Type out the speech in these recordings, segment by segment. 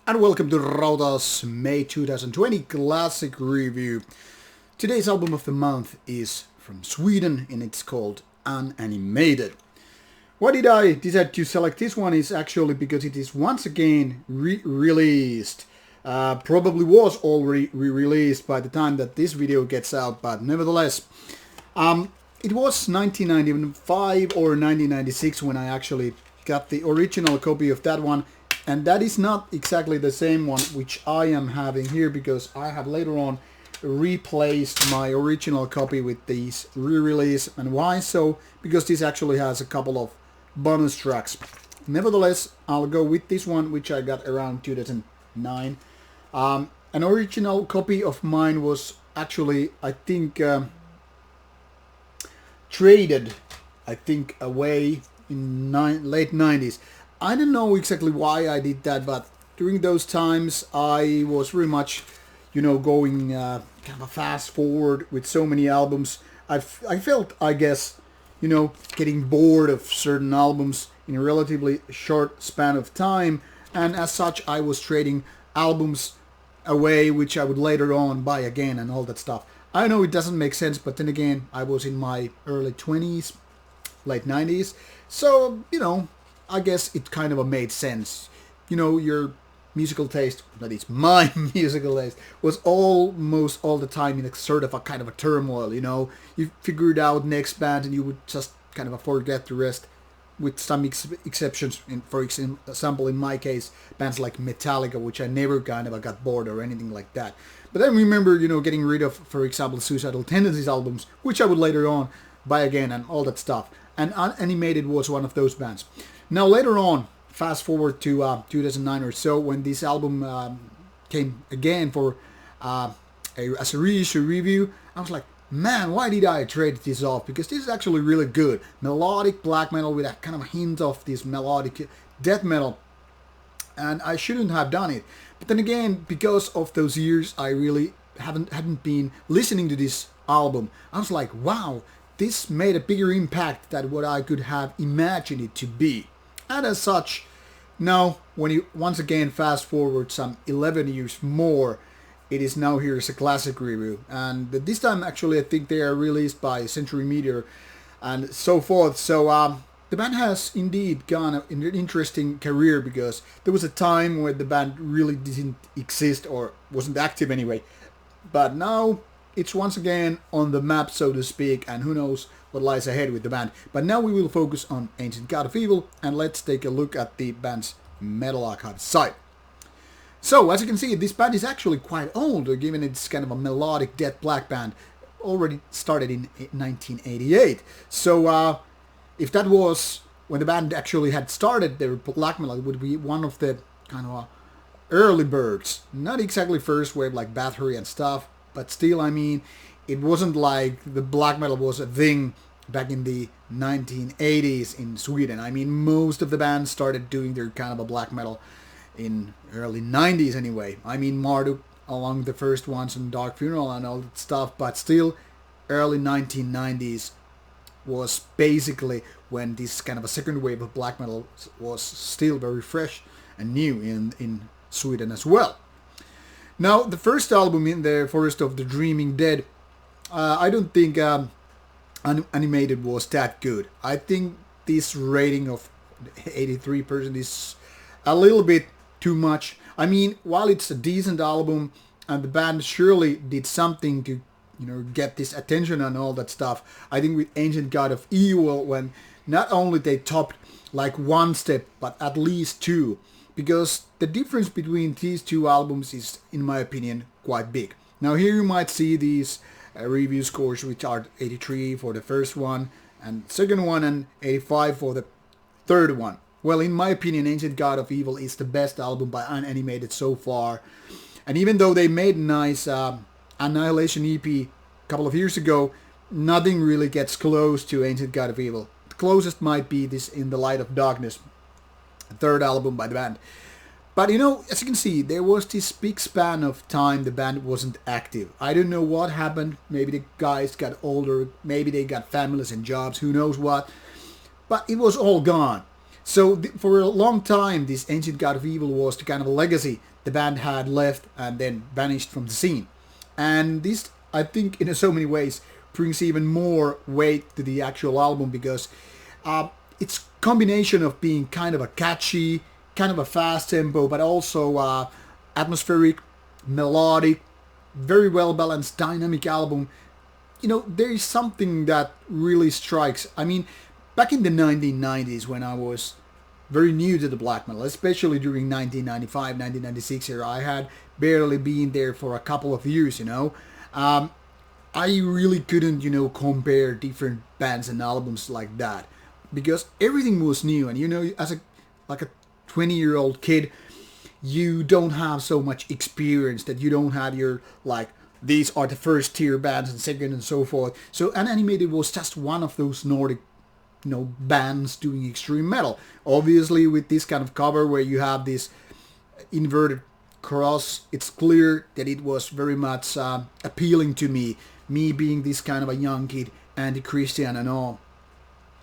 And welcome to Rauta's May 2020 Classic Review. Today's album of the month is from Sweden and it's called Unanimated. Why did I decide to select this one is actually because it is once again re-released. Probably was already re-released by the time that this video gets out, but nevertheless. It was 1995 or 1996 when I actually got the original copy of that one. And that is not exactly the same one which I am having here because I have later on replaced my original copy with these re-release. And why so? Because this actually has a couple of bonus tracks. Nevertheless, I'll go with this one which I got around 2009. An original copy of mine was actually, I think, traded, away in late 90's. I don't know exactly why I did that, but during those times I was very much, going kind of a fast forward with so many albums. I felt, I guess, getting bored of certain albums in a relatively short span of time, and as such I was trading albums away which I would later on buy again and all that stuff. I know it doesn't make sense, but then again, I was in my early 20s, late 90's, so, I guess it kind of made sense. Your musical taste, that is my musical taste, was almost all the time in a sort of a kind of a turmoil, You figured out next band and you would just kind of forget the rest, with some exceptions. For example, in my case, bands like Metallica, which I never kind of got bored or anything like that. But then remember, getting rid of, for example, Suicidal Tendencies albums, which I would later on buy again and all that stuff. And Unanimated was one of those bands. Now later on, fast forward to 2009 or so, when this album came again for as a reissue review, I was like, man, why did I trade this off? Because this is actually really good. Melodic black metal with a kind of a hint of this melodic death metal. And I shouldn't have done it. But then again, because of those years, I really hadn't been listening to this album. I was like, wow, this made a bigger impact than what I could have imagined it to be. And as such, now when you once again fast forward some 11 years more, it is now here as a classic review. And this time actually I think they are released by Century Media and so forth. So the band has indeed gone an interesting career, because there was a time where the band really didn't exist or wasn't active anyway. But now it's once again on the map, so to speak, and who knows what lies ahead with the band. But now we will focus on Ancient God of Evil, and let's take a look at the band's Metal Archive site. So, as you can see, this band is actually quite old, given it's kind of a melodic death black band, already started in 1988. So, if that was when the band actually had started their black metal, it would be one of the kind of early birds. Not exactly first wave like Bathory and stuff, but still, I mean, it wasn't like the black metal was a thing back in the 1980s in Sweden. I mean, most of the bands started doing their kind of a black metal in early 90s anyway. I mean, Marduk along the first ones and Dark Funeral and all that stuff, but still early 1990s was basically when this kind of a second wave of black metal was still very fresh and new in Sweden as well. Now, the first album in the Forest of the Dreaming Dead, I don't think Unanimated was that good. I think this rating of 83% is a little bit too much. I mean, while it's a decent album and the band surely did something to, get this attention and all that stuff, I think with Ancient God of Evil, when not only they topped like one step, but at least two, because the difference between these two albums is, in my opinion, quite big. Now here you might see these review scores, which are 83 for the first one and second one, and 85 for the third one. Well, in my opinion, Ancient God of Evil is the best album by Unanimated so far. And even though they made a nice Annihilation EP a couple of years ago, nothing really gets close to Ancient God of Evil. The closest might be this In the Light of Darkness, the third album by the band. But as you can see, there was this big span of time the band wasn't active. I don't know what happened. Maybe the guys got older, maybe they got families and jobs, who knows what. But it was all gone. So for a long time, this Ancient God of Evil was the kind of a legacy the band had left and then vanished from the scene. And this, I think, in so many ways brings even more weight to the actual album, because it's combination of being kind of a catchy, kind of a fast tempo, but also atmospheric, melodic, very well balanced, dynamic album. You know, there is something that really strikes. I mean, back in the 1990s, when I was very new to the black metal, especially during 1995, 1996 era, I had barely been there for a couple of years, you know. I really couldn't, you know, compare different bands and albums like that, because everything was new. And, you know, as a 20-year-old kid, you don't have so much experience, that you don't have your, like, these are the first tier bands and second and so forth. So Unanimated was just one of those Nordic, you know, bands doing extreme metal. Obviously, with this kind of cover where you have this inverted cross, it's clear that it was very much appealing to me. Me being this kind of a young kid, anti-Christian and all.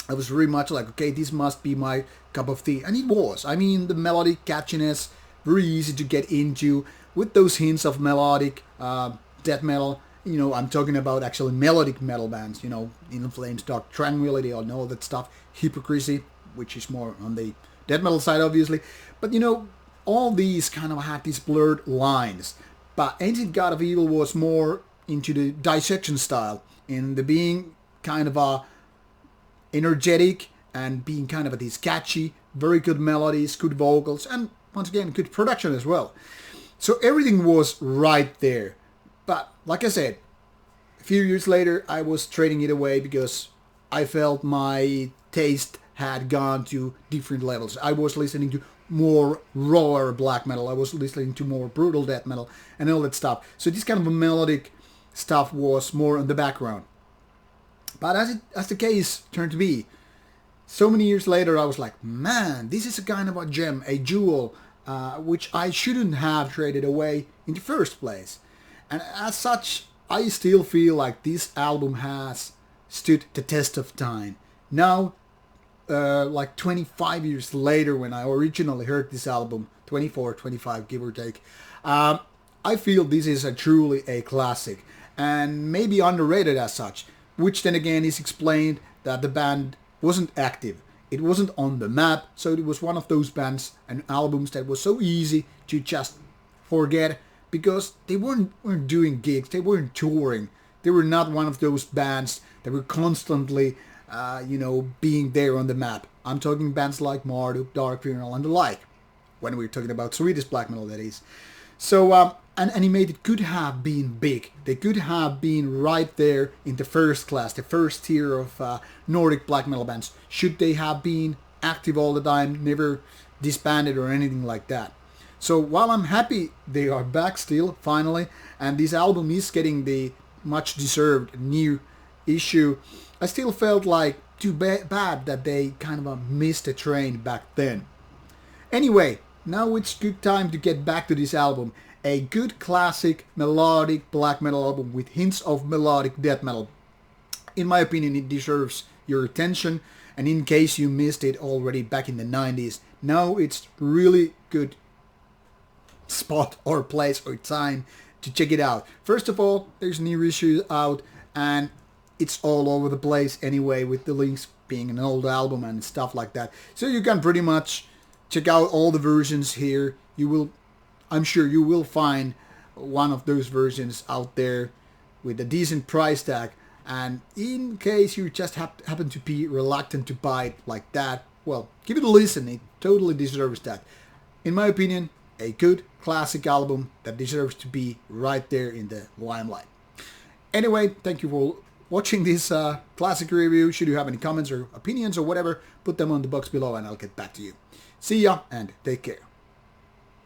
I was very much like, okay, this must be my cup of tea. And it was. I mean, the melodic catchiness, very easy to get into, with those hints of melodic death metal. You know, I'm talking about actually melodic metal bands, you know, In Flames, Dark Tranquility, and all that stuff. Hypocrisy, which is more on the death metal side, obviously. But, you know, all these kind of had these blurred lines. But Ancient God of Evil was more into the dissection style, in the being kind of a energetic and being kind of these catchy, very good melodies, good vocals, and once again, good production as well. So everything was right there. But like I said, a few years later, I was trading it away because I felt my taste had gone to different levels. I was listening to more rawer black metal. I was listening to more brutal death metal and all that stuff. So this kind of a melodic stuff was more on the background. But as the case turned to be, so many years later, I was like, man, this is a kind of a gem, a jewel, which I shouldn't have traded away in the first place. And as such, I still feel like this album has stood the test of time. Now, like 25 years later, when I originally heard this album, 24, 25, give or take, I feel this is truly a classic, and maybe underrated as such, which then again is explained that the band wasn't active. It wasn't on the map, so it was one of those bands and albums that was so easy to just forget, because they weren't doing gigs, they weren't touring. They were not one of those bands that were constantly, you know, being there on the map. I'm talking bands like Marduk, Dark Funeral, and the like, when we're talking about Swedish black metal, that is. So, Unanimated could have been big. They could have been right there in the first class, the first tier of Nordic black metal bands, should they have been active all the time, never disbanded or anything like that. So while I'm happy they are back still, finally, and this album is getting the much deserved new issue, I still felt like too bad that they kind of missed the train back then. Anyway, now it's good time to get back to this album. A good classic melodic black metal album with hints of melodic death metal. In my opinion, it deserves your attention, and in case you missed it already back in the 90s, now it's really good spot or place or time to check it out. First of all, there's new issues out, and it's all over the place anyway, with the links being an old album and stuff like that. So you can pretty much check out all the versions here. I'm sure you will find one of those versions out there with a decent price tag. And in case you just happen to be reluctant to buy it like that, well, give it a listen. It totally deserves that. In my opinion, a good classic album that deserves to be right there in the limelight. Anyway, thank you for watching this classic review. Should you have any comments or opinions or whatever, put them on the box below and I'll get back to you. See ya and take care.